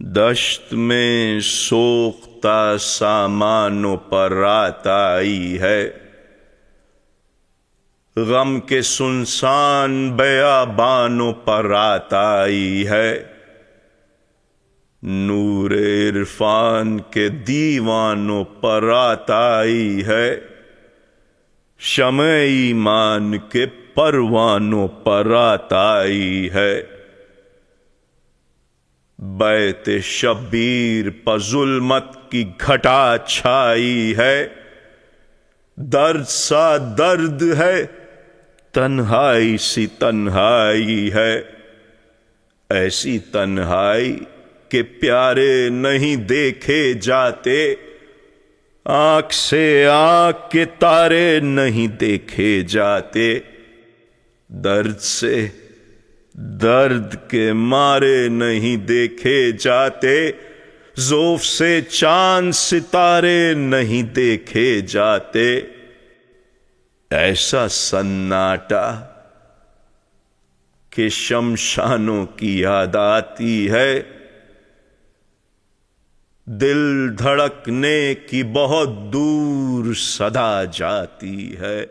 دشت میں سوختہ سامانوں پر رات آئی ہے، غم کے سنسان بیابانوں پر رات آئی ہے، نور عرفان کے دیوانوں پر رات آئی ہے، شمع ایمان کے پروانوں پر رات آئی ہے، بیت شبیر پر ظلمت کی گھٹا چھائی ہے، درد سا درد ہے، تنہائی سی تنہائی ہے، ایسی تنہائی کہ پیارے نہیں دیکھے جاتے، آنکھ سے آنکھ کے تارے نہیں دیکھے جاتے، درد سے درد کے مارے نہیں دیکھے جاتے، ذوف سے چاند ستارے نہیں دیکھے جاتے، ایسا سناٹا کہ شمشانوں کی یاد آتی ہے، دل دھڑکنے کی بہت دور صدا جاتی ہے۔